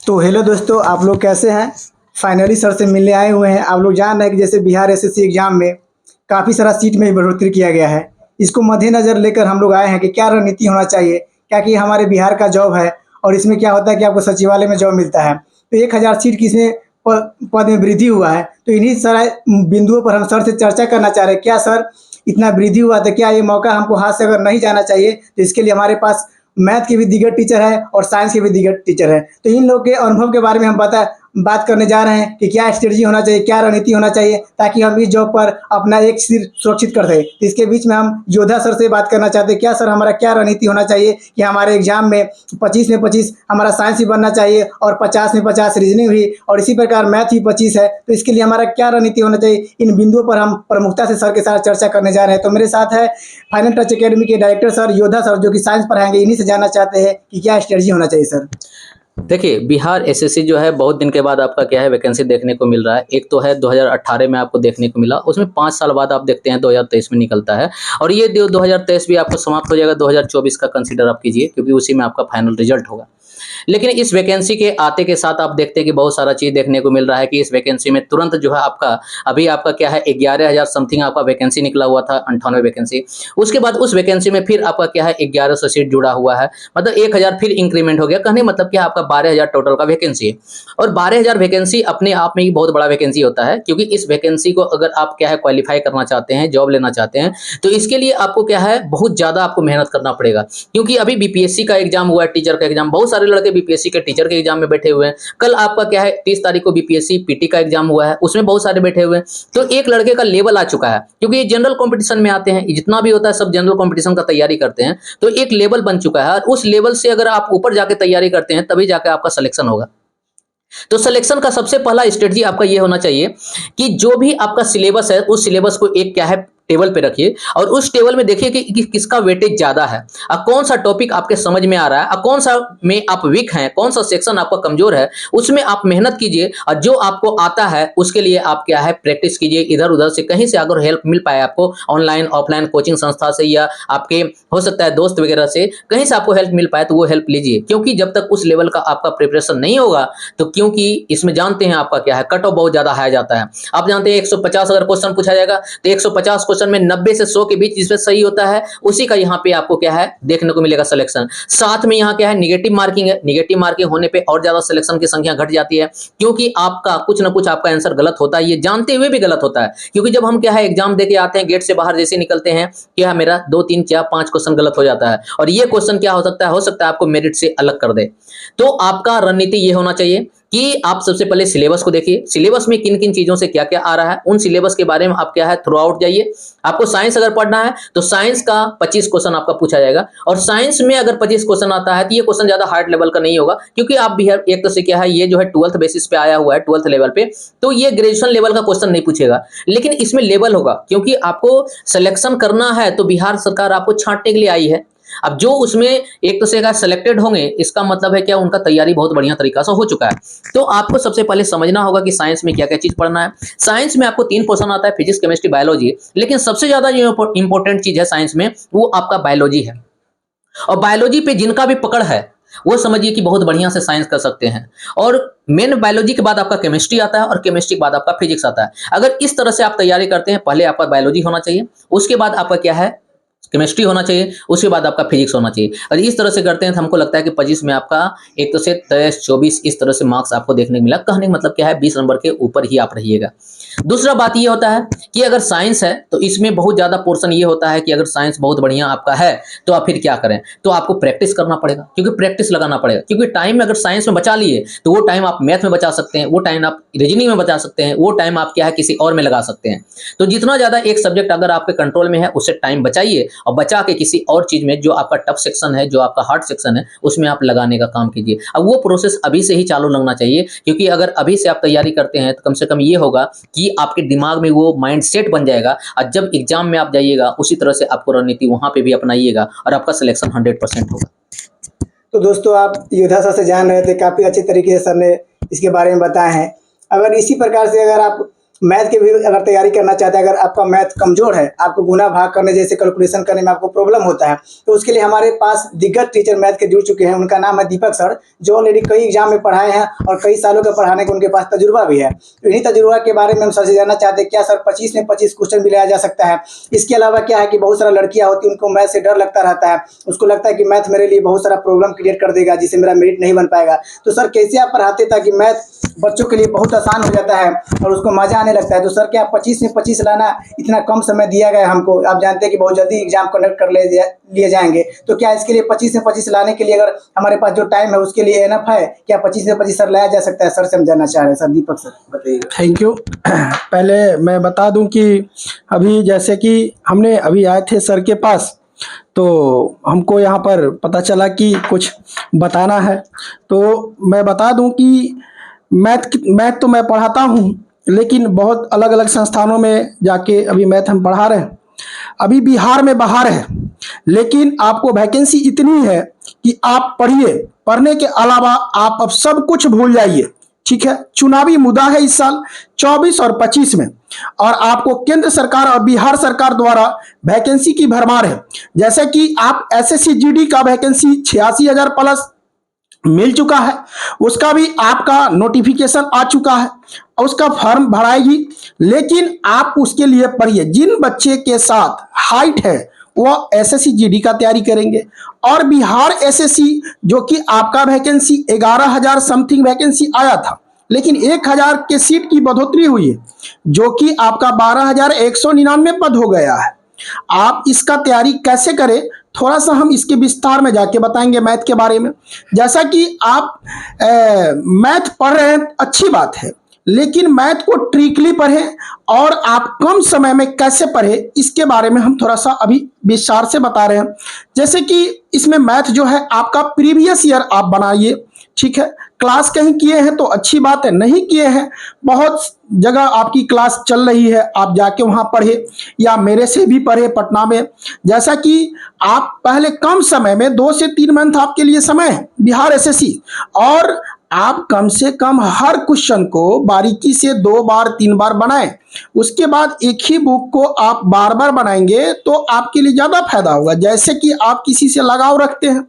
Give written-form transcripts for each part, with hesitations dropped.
तो हेलो दोस्तों, आप लोग कैसे हैं। फाइनली सर से मिलने आए हुए हैं। आप लोग जान रहे हैं कि जैसे बिहार एसएससी एग्ज़ाम में काफ़ी सारा सीट में बढ़ोतरी किया गया है। इसको मद्देनज़र लेकर हम लोग आए हैं कि क्या रणनीति होना चाहिए, क्या कि हमारे बिहार का जॉब है और इसमें क्या होता है कि आपको सचिवालय में जॉब मिलता है। तो 1000 सीट की इसमें पद में वृद्धि हुआ है। तो इन्हीं सारे बिंदुओं पर हम सर से चर्चा करना चाह रहे हैं। क्या सर, इतना वृद्धि हुआ तो क्या ये मौका हमको हाथ से अगर नहीं जाना चाहिए? तो इसके लिए हमारे पास मैथ के भी दिग्गज टीचर है और साइंस के भी दिग्गज टीचर है। तो इन लोग के अनुभव के बारे में हम बात करने जा रहे हैं कि क्या स्ट्रेटजी होना चाहिए, क्या रणनीति होना चाहिए, ताकि हम इस जॉब पर अपना एक सिर सुरक्षित कर सकें। तो इसके बीच में हम योद्धा सर से बात करना चाहते हैं। क्या सर, हमारा क्या रणनीति होना चाहिए कि हमारे एग्जाम में 25 में 25 हमारा साइंस भी बनना चाहिए और 50 में 50 रीजनिंग भी, और इसी प्रकार मैथ भी 25 है। तो इसके लिए हमारा क्या रणनीति होना चाहिए, इन बिंदुओं पर हम प्रमुखता से सर के साथ चर्चा करने जा रहे हैं। तो मेरे साथ है फाइनल टच अकेडमी के डायरेक्टर सर योद्धा सर, जो कि साइंस पढ़ाएंगे। इन्हीं से जानना चाहते हैं कि क्या स्ट्रेटजी होना चाहिए सर। देखिए, बिहार एसएससी जो है बहुत दिन के बाद आपका क्या है वैकेंसी देखने को मिल रहा है। एक तो है 2018 में आपको देखने को मिला, उसमें 5 साल बाद आप देखते हैं 2023 में निकलता है। और ये 2023 भी आपको समाप्त हो जाएगा, 2024 का कंसीडर आप कीजिए, क्योंकि उसी में आपका फाइनल रिजल्ट होगा। लेकिन इस वैकेंसी के आते के साथ आप देखते हैं कि बहुत सारा चीज़ देखने को मिल रहा है कि इस वैकेंसी में तुरंत जो है अभी आपका क्या है 11,000 समथिंग आपका वैकेंसी निकला हुआ था, 98 वैकेंसी। उसके बाद उस वैकेंसी में फिर आपका क्या है 1100 सीट जुड़ा हुआ है, मतलब 1000 फिर इंक्रीमेंट हो गया। कहने मतलब क्या, आपका 12,000 टोटल का वैकेंसी है। और 12,000 वैकेंसी अपने आप में ही बहुत बड़ा वैकेंसी होता है, क्योंकि इस वैकेंसी को अगर आप क्या है क्वालिफाई करना चाहते हैं, जॉब लेना चाहते हैं, तो इसके लिए आपको क्या है बहुत ज़्यादा आपको मेहनत करना पड़ेगा। क्योंकि अभी बीपीएससी का एग्जाम हुआ है, टीचर का एग्जाम, बहुत सारे लड़के बीपीएससी के टीचर के एग्जाम में बैठे हुए हैं। कल आपका क्या है 30 तारीख को बीपीएससी पीटी का एग्जाम हुआ है, उसमें बहुत सारे बैठे हुए हैं। तो एक लड़के का लेवल आ चुका है, क्योंकि ये जनरल कंपटीशन में आते हैं, जितना भी होता है सब जनरल कंपटीशन का तैयारी करते हैं। तो एक लेवल बन चुका है, और उस लेवल से अगर आप ऊपर जाके तैयारी करते हैं तभी जाके आपका सिलेक्शन होगा। तो सिलेक्शन का सबसे पहला स्ट्रेटजी आपका ये होना चाहिए कि जो भी आपका सिलेबस है, उस सिलेबस को एक क्या है टेबल पे रखिए, और उस टेबल में देखिए कि किसका वेटेज ज्यादा है, और कौन सा टॉपिक आपके समझ में आ रहा है, और कौन सा में आप वीक हैं, कौन सा सेक्शन आपका कमजोर है, उसमें आप मेहनत कीजिए। और जो आपको आता है उसके लिए आप क्या है प्रैक्टिस कीजिए। इधर उधर से कहीं से अगर हेल्प मिल पाए आपको, ऑनलाइन ऑफलाइन कोचिंग संस्था से, या आपके हो सकता है दोस्त वगैरह से, कहीं से आपको हेल्प मिल पाए तो वो हेल्प लीजिए। क्योंकि जब तक उस लेवल का आपका प्रिपरेशन नहीं होगा, तो क्योंकि इसमें जानते हैं आपका क्या है कट ऑफ बहुत ज्यादा हाई जाता है। आप जानते हैं 150 अगर क्वेश्चन पूछा जाएगा, तो 150 क्वेश्चन में 90 से 100 के बीच जिसमें सही होता है, उसी का यहाँ पे आपको क्या है देखने को मिलेगा सिलेक्शन। साथ में यहाँ क्या है निगेटिव मार्किंग है। निगेटिव मार्किंग होने पे और ज्यादा सिलेक्शन की संख्या घट जाती है, क्योंकि आपका कुछ ना कुछ आपका आंसर गलत होता है, ये जानते हुए भी गलत होता है। क्योंकि जब हम क्या है एग्जाम देके आते हैं, गेट से बाहर जैसे निकलते हैं, क्या मेरा 2 3 4 5 क्वेश्चन गलत हो जाता है, और ये क्वेश्चन क्या हो सकता है आपको मेरिट से अलग कर दे। तो आपका रणनीति ये होना चाहिए कि आप सबसे पहले सिलेबस को देखिए, सिलेबस में किन किन चीजों से क्या क्या आ रहा है, उन सिलेबस के बारे में आप क्या है थ्रू आउट जाइए। आपको साइंस अगर पढ़ना है तो साइंस का 25 क्वेश्चन आपका पूछा जाएगा, और साइंस में अगर 25 क्वेश्चन आता है तो ये क्वेश्चन ज्यादा हार्ड लेवल का नहीं होगा, क्योंकि आप भी एक तो से क्या है ये जो है 12th बेसिस पे आया हुआ है, 12th लेवल पे, तो ये ग्रेजुएशन लेवल का क्वेश्चन नहीं पूछेगा। लेकिन इसमें लेवल होगा, क्योंकि आपको सिलेक्शन करना है, तो बिहार सरकार आपको छांटने के लिए आई है। अब जो उसमें एक तो से सिलेक्टेड होंगे, इसका मतलब है क्या उनका तैयारी बहुत बढ़िया तरीका से हो चुका है। तो आपको सबसे पहले समझना होगा कि साइंस में क्या क्या चीज पढ़ना है। साइंस में आपको 3 पोर्शन आता है, फिजिक्स केमिस्ट्री बायोलॉजी, लेकिन सबसे ज्यादा जो इंपॉर्टेंट चीज है साइंस में वो आपका बायोलॉजी है। और बायोलॉजी पे जिनका भी पकड़ है वो समझिए कि बहुत बढ़िया से साइंस कर सकते हैं। और मेन बायोलॉजी के बाद आपका केमिस्ट्री आता है, और केमिस्ट्री के बाद आपका फिजिक्स आता है। अगर इस तरह से आप तैयारी करते हैं, पहले आपका बायोलॉजी होना चाहिए, उसके बाद आपका क्या है केमिस्ट्री होना चाहिए, उसके बाद आपका फिजिक्स होना चाहिए। और इस तरह से करते हैं तो हमको लगता है कि 25 में आपका एक तो से 23 24 इस तरह से मार्क्स आपको देखने को मिला। कहने का मतलब क्या है 20 नंबर के ऊपर ही आप रहिएगा। दूसरा बात ये होता है कि अगर साइंस है तो इसमें बहुत ज्यादा पोर्शन ये होता है कि अगर साइंस बहुत बढ़िया आपका है तो आप फिर क्या करें, तो आपको प्रैक्टिस करना पड़ेगा, क्योंकि प्रैक्टिस लगाना पड़ेगा। क्योंकि टाइम अगर साइंस में बचा लिए तो वो टाइम आप मैथ में बचा सकते हैं, वो टाइम आप रीजनिंग में बचा सकते हैं, वो टाइम आप क्या है किसी और में लगा सकते हैं। तो जितना ज्यादा एक सब्जेक्ट अगर आपके कंट्रोल में है उससे टाइम बचाइए, और बचा के किसी और चीज में जो आपका टफ सेक्शन है, जो आपका हार्ड सेक्शन है, उसमें आप लगाने का काम कीजिए। अब वो प्रोसेस अभी से ही चालू लगना चाहिए, क्योंकि अगर अभी से आप तैयारी करते हैं तो कम से कम ये होगा कि आपके दिमाग में वो माइंड सेट बन जाएगा, और जब एग्जाम में आप जाइएगा उसी तरह से आपको रणनीति वहां पे भी अपनाइएगा, और आपका सिलेक्शन 100% होगा। तो दोस्तों, आप योद्धा सर से जान रहे थे, काफ़ी अच्छे तरीके से सर ने इसके बारे में बताए हैं। अगर इसी प्रकार से अगर आप मैथ की भी अगर तैयारी करना चाहते हैं, अगर आपका मैथ कमजोर है, आपको गुना भाग करने जैसे कैलकुलेशन करने में आपको प्रॉब्लम होता है, तो उसके लिए हमारे पास दिग्गज टीचर मैथ के जुड़ चुके हैं। उनका नाम है दीपक सर, जो ऑलरेडी कई एग्जाम में पढ़ाए हैं और कई सालों का पढ़ाने का उनके पास तजुर्बा भी है। तो इन्हीं तजुर्बा के बारे में हम सर से जानना चाहते हैं, क्या सर 25 में 25 क्वेश्चन भी लाया जा सकता है? इसके अलावा क्या है कि बहुत सारा लड़कियां होती हैं, उनको मैथ से डर लगता रहता है, उसको लगता है कि मैथ मेरे लिए बहुत सारा प्रॉब्लम क्रिएट कर देगा, जिससे मेरा मेरिट नहीं बन पाएगा। तो सर कैसे आप पढ़ाते ताकि मैथ बच्चों के लिए बहुत आसान हो जाता है और उसको मजा आने लगता है? तो सर क्या 25 में 25 लाना, इतना कम समय दिया गया है हमको, आप जानते हैं कि बहुत जल्दी एग्जाम कंडक्ट कर लिए जाएंगे, तो क्या इसके लिए 25 में 25 लाने के लिए अगर हमारे पास जो टाइम है उसके लिए एनफ है? क्या 25 में 25 सर लाया जा सकता है? सर से हम जानना चाह रहे हैं। सर दीपक सर बताइए। Thank you. पहले मैं बता दूं कि अभी जैसे कि हमने अभी आए थे सर के पास, तो हमको यहाँ पर पता चला कि कुछ बताना है। तो मैं बता दूं कि मैथ तो मैं पढ़ाता हूँ, लेकिन बहुत अलग अलग संस्थानों में जाके अभी मैथ हम पढ़ा रहे हैं। अभी बिहार में बाहर है, लेकिन आपको वैकेंसी इतनी है कि आप पढ़िए, पढ़ने के अलावा आप अब सब कुछ भूल जाइए। ठीक है, चुनावी मुद्दा है इस साल 24 और 25 में, और आपको केंद्र सरकार और बिहार सरकार द्वारा वैकेंसी की भरमार है। जैसे कि आप एसएससी जीडी का वैकेंसी 86,000 प्लस मिल चुका है, उसका भी आपका नोटिफिकेशन आ चुका है, उसका फॉर्म भराएगी। लेकिन आप उसके लिए पढ़िए, जिन बच्चे के साथ हाइट है वह एसएससी जीडी का तैयारी करेंगे, और बिहार एसएससी जो कि आपका वैकेंसी 11,000 समथिंग वैकेंसी आया था, लेकिन 1,000 के सीट की बढ़ोतरी हुई है, जो कि आपका 12,199 पद हो गया है। आप इसका तैयारी कैसे करें, थोड़ा सा हम इसके विस्तार में जाके बताएंगे मैथ के बारे में। जैसा कि आप मैथ पढ़ रहे हैं, अच्छी बात है, लेकिन मैथ को ट्रिकली पढ़ें और आप कम समय में कैसे पढ़ें, इसके बारे में हम थोड़ा सा अभी विस्तार से बता रहे हैं। जैसे कि इसमें मैथ जो है आपका प्रीवियस ईयर आप बनाइए। ठीक है, क्लास कहीं किए हैं तो अच्छी बात है, नहीं किए हैं, बहुत जगह आपकी क्लास चल रही है, आप जाके वहां पढ़े या मेरे से भी पढ़े पटना में। जैसा कि आप पहले कम समय में 2 से 3 मंथ आपके लिए समय है बिहार एसएससी, और आप कम से कम हर क्वेश्चन को बारीकी से 2 बार 3 बार बनाएं। उसके बाद एक ही बुक को आप बार बार बनाएंगे तो आपके लिए ज़्यादा फायदा होगा। जैसे कि आप किसी से लगाव रखते हैं,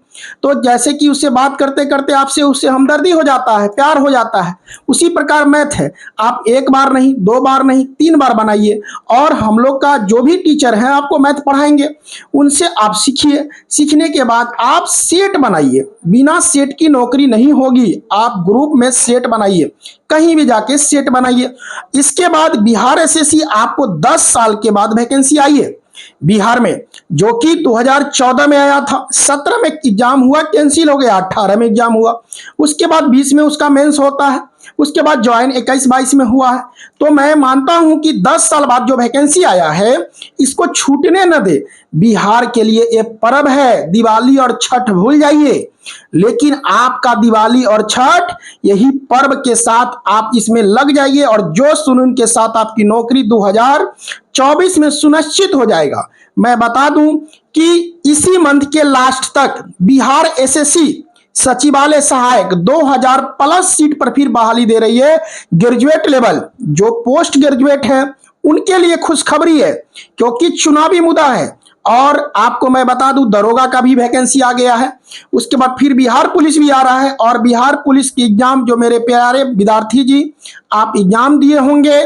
तो जैसे कि उससे बात करते करते आपसे उससे हमदर्दी हो जाता है, प्यार हो जाता है, उसी प्रकार मैथ है। आप 1 बार नहीं, 2 बार नहीं, 3 बार बनाइए, और हम लोग का जो भी टीचर हैं आपको मैथ पढ़ाएंगे, उनसे आप सीखिए। सीखने के बाद आप सेट बनाइए, बिना सेट की नौकरी नहीं होगी। आप ग्रुप में सेट बनाइए, कहीं भी जाके सेट बनाइए। इसके बाद बिहार एसएससी आपको 10 साल के बाद वैकेंसी आई है बिहार में, जो कि 2014 में आया था, 17 में एग्जाम हुआ, कैंसिल हो गया, 18 में एग्जाम हुआ, उसके बाद 20 में उसका मेंस होता है, उसके बाद ज्वाइन 21-22 में हुआ है। तो मैं मानता हूं कि 10 साल बाद जो वैकेंसी आया है, इसको छूटने न दे। बिहार के लिए एक पर्व है, दिवाली और छठ भूल जाइए, लेकिन आपका दिवाली और छठ यही पर्व के साथ आप इसमें लग जाइए, और जोश जुनून के साथ आपकी नौकरी 2024 में सुनिश्चित हो जाएगा। मैं बता दूं कि इसी मंथ के लास्ट तक बिहार एसएससी सचिवालय सहायक 2,000 प्लस सीट पर फिर बहाली दे रही है। ग्रेजुएट लेवल जो पोस्ट ग्रेजुएट है उनके लिए खुशखबरी है, क्योंकि चुनावी मुद्दा है। और आपको मैं बता दूं, दरोगा का भी वैकेंसी आ गया है, उसके बाद फिर बिहार पुलिस भी आ रहा है, और बिहार पुलिस की एग्जाम जो मेरे प्यारे विद्यार्थी जी आप एग्जाम दिए होंगे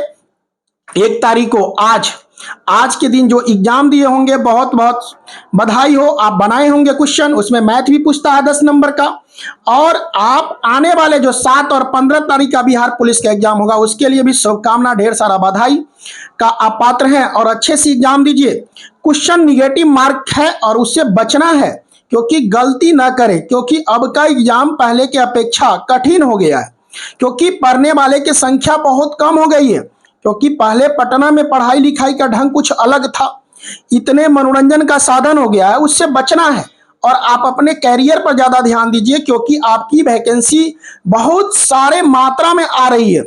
1 तारीख को, आज के दिन जो एग्जाम दिए होंगे, बहुत बहुत बधाई हो। आप बनाए होंगे क्वेश्चन, उसमें मैथ भी पूछता है 10 नंबर का, और आप आने वाले जो 7 और 15 तारीख का बिहार पुलिस का एग्जाम होगा, उसके लिए भी शुभकामना, ढेर सारा बधाई का आप पात्र हैं, और अच्छे से एग्जाम दीजिए। क्वेश्चन निगेटिव मार्क है और उससे बचना है, क्योंकि गलती ना करें, क्योंकि अब का एग्जाम पहले के अपेक्षा कठिन हो गया है, क्योंकि पढ़ने वाले की संख्या बहुत कम हो गई है। क्योंकि पहले पटना में पढ़ाई लिखाई का ढंग कुछ अलग था, इतने मनोरंजन का साधन हो गया है, उससे बचना है, और आप अपने कैरियर पर ज्यादा ध्यान दीजिए, क्योंकि आपकी वैकेंसी बहुत सारे मात्रा में आ रही है।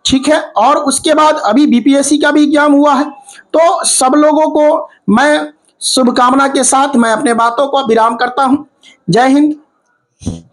ठीक है, और उसके बाद अभी बीपीएससी का भी एग्जाम हुआ है। तो सब लोगों को मैं शुभकामना के साथ मैं अपने बातों को विराम करता हूं। जय हिंद।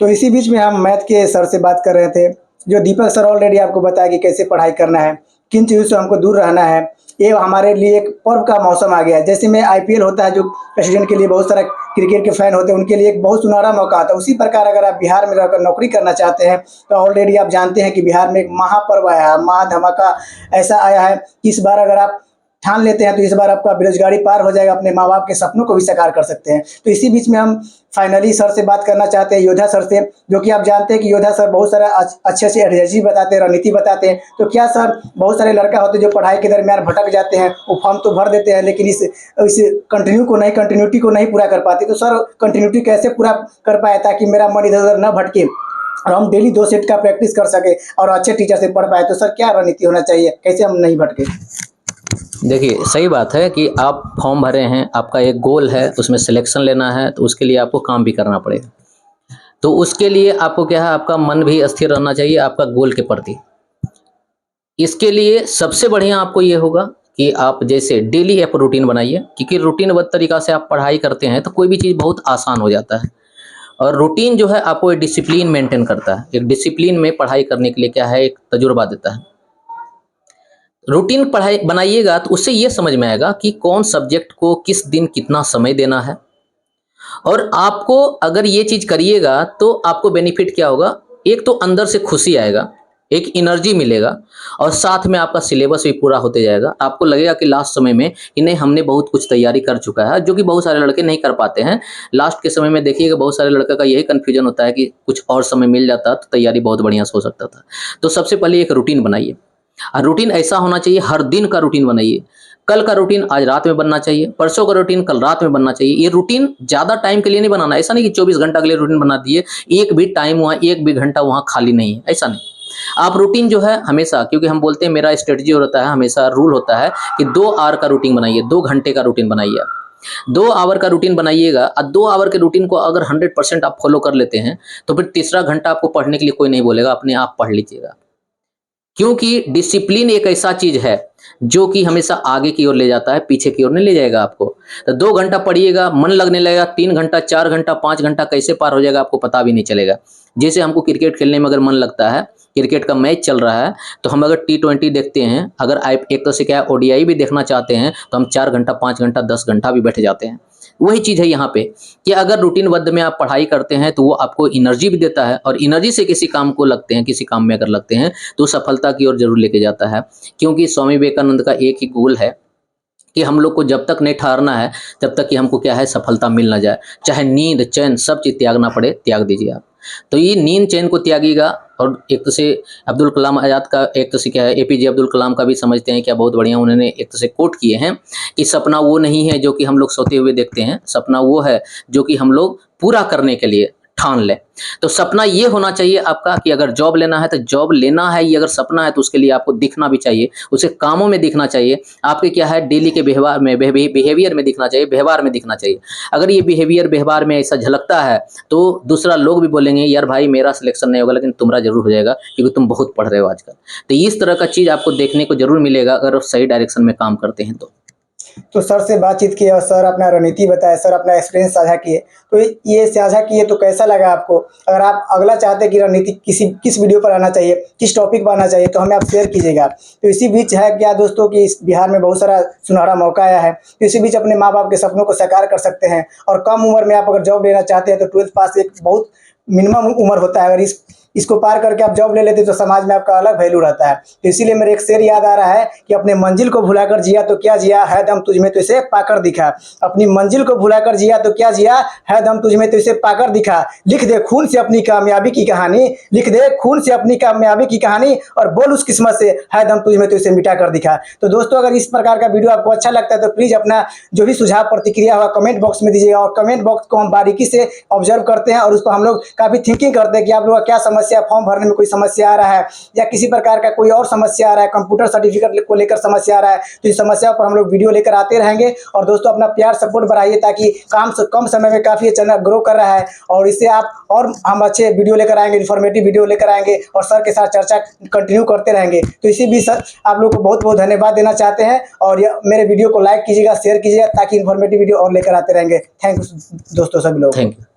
तो इसी बीच में हम मैथ के सर से बात कर रहे थे, जो दीपक सर ऑलरेडी आपको बताया कि कैसे पढ़ाई करना है, किन चीज़ों से हमको दूर रहना है। ये हमारे लिए एक पर्व का मौसम आ गया है। जैसे में IPL होता है, जो प्रेसिडेंट के लिए बहुत सारा क्रिकेट के फैन होते हैं, उनके लिए एक बहुत सुनहरा मौका आता है। उसी प्रकार अगर आप बिहार में रहकर नौकरी करना चाहते हैं तो ऑलरेडी आप जानते हैं कि बिहार में एक महापर्व आया है, महाधमाका ऐसा आया है कि इस बार अगर आप ठान लेते हैं तो इस बार आपका बेरोजगारी पार हो जाएगा, अपने माँ बाप के सपनों को भी साकार कर सकते हैं। तो इसी बीच में हम फाइनली सर से बात करना चाहते हैं, योद्धा सर से, जो कि आप जानते हैं कि योद्धा सर बहुत सारा अच्छे स्ट्रेटजी बताते हैं, रणनीति बताते हैं। तो क्या सर, बहुत सारे लड़का होते हैं जो पढ़ाई के दरमियान भटक जाते हैं, वो फॉर्म तो भर देते हैं लेकिन इस कंटिन्यूटी को नहीं पूरा कर पाते। तो सर कंटिन्यूटी कैसे पूरा कर पाए ताकि मेरा मन इधर उधर न भटके और हम डेली 2 सेट का प्रैक्टिस कर सके और अच्छे टीचर से पढ़ पाए। तो सर क्या रणनीति होना चाहिए, कैसे हम नहीं भटके? देखिए, सही बात है कि आप फॉर्म भरे हैं, आपका एक गोल है, उसमें सिलेक्शन लेना है, तो उसके लिए आपको काम भी करना पड़ेगा। तो उसके लिए आपको क्या है, आपका मन भी स्थिर रहना चाहिए आपका गोल के प्रति। इसके लिए सबसे बढ़िया आपको ये होगा कि आप जैसे डेली एक रूटीन बनाइए, क्योंकि रूटीनबद्ध तरीका से आप पढ़ाई करते हैं तो कोई भी चीज़ बहुत आसान हो जाता है। और रूटीन जो है आपको एक डिसिप्लिन मेंटेन करता है। एक डिसिप्लिन में पढ़ाई करने के लिए क्या है, एक तजुर्बा देता है। रूटीन पढ़ाई बनाइएगा तो उससे ये समझ में आएगा कि कौन सब्जेक्ट को किस दिन कितना समय देना है। और आपको अगर ये चीज़ करिएगा तो आपको बेनिफिट क्या होगा, एक तो अंदर से खुशी आएगा, एक एनर्जी मिलेगा और साथ में आपका सिलेबस भी पूरा होते जाएगा। आपको लगेगा कि लास्ट समय में कि नहीं, हमने बहुत कुछ तैयारी कर चुका है, जो कि बहुत सारे लड़के नहीं कर पाते हैं। लास्ट के समय में देखिएगा बहुत सारे लड़के का यही कन्फ्यूजन होता है कि कुछ और समय मिल जाता तो तैयारी बहुत बढ़िया से हो सकता था। तो सबसे पहले एक रूटीन बनाइए, और रूटीन ऐसा होना चाहिए, हर दिन का रूटीन बनाइए। कल का रूटीन आज रात में बनना चाहिए, परसों का रूटीन कल रात में बनना चाहिए। ये रूटीन ज़्यादा टाइम के लिए नहीं बनाना, ऐसा नहीं कि 24 घंटा के लिए रूटीन बना दिए, एक भी टाइम वहाँ, एक भी घंटा वहाँ खाली नहीं है, ऐसा नहीं। आप रूटीन जो है हमेशा, क्योंकि हम बोलते हैं मेरा स्ट्रेटजी होता है, हमेशा रूल होता है कि 2 आवर का रूटीन बनाइए, 2 घंटे का रूटीन बनाइए। 2 आवर का रूटीन बनाइएगा और 2 आवर के रूटीन को अगर 100% आप फॉलो कर लेते हैं तो फिर तीसरा घंटा आपको पढ़ने के लिए कोई नहीं बोलेगा, अपने आप पढ़ लीजिएगा। क्योंकि डिसिप्लिन एक ऐसा चीज है जो कि हमेशा आगे की ओर ले जाता है, पीछे की ओर नहीं ले जाएगा आपको। तो 2 घंटा पढ़िएगा, मन लगने लगेगा, 3 घंटा, 4 घंटा, 5 घंटा कैसे पार हो जाएगा आपको पता भी नहीं चलेगा। जैसे हमको क्रिकेट खेलने में अगर मन लगता है, क्रिकेट का मैच चल रहा है, तो हम अगर T20 देखते हैं, अगर एक तो से क्या ODI भी देखना चाहते हैं तो हम 4 घंटा, 5 घंटा, 10 घंटा भी बैठ जाते हैं। वही चीज़ है यहाँ पे कि अगर रूटीनबद्ध में आप पढ़ाई करते हैं तो वो आपको एनर्जी भी देता है, और एनर्जी से किसी काम को लगते हैं, किसी काम में अगर लगते हैं तो सफलता की ओर जरूर लेके जाता है। क्योंकि स्वामी विवेकानंद का एक ही गोल है कि हम लोग को जब तक नहीं ठहरना है तब तक कि हमको क्या है, सफलता मिल ना जाए। चाहे नींद, चैन, सब चीज़ त्यागना पड़े, त्याग दीजिए आप। तो ये नींद चैन को त्यागिएगा। और एक तो से अब्दुल कलाम आज़ाद का, एक तो से क्या है, APJ अब्दुल कलाम का भी समझते हैं क्या, बहुत बढ़िया उन्होंने एक तो से कोट किए हैं कि सपना वो नहीं है जो कि हम लोग सोते हुए देखते हैं, सपना वो है जो कि हम लोग पूरा करने के लिए ठान लें। तो सपना ये होना चाहिए आपका कि अगर जॉब लेना है तो जॉब लेना है, ये अगर सपना है तो उसके लिए आपको दिखना भी चाहिए, उसे कामों में दिखना चाहिए, आपके क्या है डेली के व्यवहार में, बिहेवियर में दिखना चाहिए, व्यवहार में दिखना चाहिए। अगर ये बिहेवियर व्यवहार में ऐसा झलकता है तो दूसरा लोग भी बोलेंगे यार भाई मेरा सिलेक्शन नहीं होगा लेकिन तुम्हारा जरूर हो जाएगा क्योंकि तुम बहुत पढ़ रहे हो आजकल। तो इस तरह का चीज़ आपको देखने को जरूर मिलेगा अगर सही डायरेक्शन में काम करते हैं तो सर से बातचीत की और सर अपना रणनीति बताए, सर अपना एक्सपीरियंस साझा किए। तो ये साझा किए तो कैसा लगा आपको? अगर आप अगला चाहते हैं कि रणनीति किस वीडियो पर आना चाहिए, किस टॉपिक पर आना चाहिए, तो हमें आप शेयर कीजिएगा। तो इसी बीच है क्या दोस्तों कि इस बिहार में बहुत सारा सुनहरा मौका आया है, तो इसी बीच अपने माँ बाप के सपनों को साकार कर सकते हैं। और कम उम्र में आप अगर जॉब लेना चाहते हैं तो 12th पास एक बहुत मिनिमम उम्र होता है। अगर इसको पार करके आप जॉब ले लेते तो समाज में आपका अलग वैल्यू रहता है। तो इसीलिए मेरे एक शेर याद आ रहा है कि अपने मंजिल को भुलाकर जिया तो क्या जिया, है दम तुझमें तो इसे पाकर दिखा। अपनी मंजिल को भुलाकर जिया तो क्या जिया, है दम तुझमें तो इसे पाकर दिखा। लिख दे खून से अपनी कामयाबी की कहानी, लिख दे खून से अपनी कामयाबी की कहानी, और बोल उस किस्मत से, है दम तुझमें तो इसे मिटा कर दिखा। तो दोस्तों अगर इस प्रकार का वीडियो आपको अच्छा लगता है तो प्लीज़ अपना जो भी सुझाव प्रतिक्रिया होगा कमेंट बॉक्स में दीजिएगा। और कमेंट बॉक्स को हम बारीकी से ऑब्जर्व करते हैं और उस पर हम लोग काफ़ी थिंकिंग करते हैं कि आप लोग का क्या समस्या, फॉर्म भरने में कोई समस्या आ रहा है या किसी प्रकार का कोई और समस्या आ रहा है, कंप्यूटर सर्टिफिकेट को लेकर समस्या आ रहा है, तो इस समस्या पर हम लोग वीडियो लेकर आते रहेंगे। और दोस्तों अपना प्यार सपोर्ट बढ़ाइए ताकि कम समय में काफ़ी चैनल ग्रो कर रहा है, और इससे और हम अच्छे वीडियो लेकर आएंगे, इन्फॉर्मेटिव वीडियो लेकर आएंगे और सर के साथ चर्चा कंटिन्यू करते रहेंगे। तो इसी भी सर आप लोग को बहुत बहुत धन्यवाद देना चाहते हैं, और मेरे वीडियो को लाइक कीजिएगा, शेयर कीजिएगा ताकि इन्फॉर्मेटिव वीडियो और लेकर आते रहेंगे। थैंक यू दोस्तों सभी लोग। Thank you.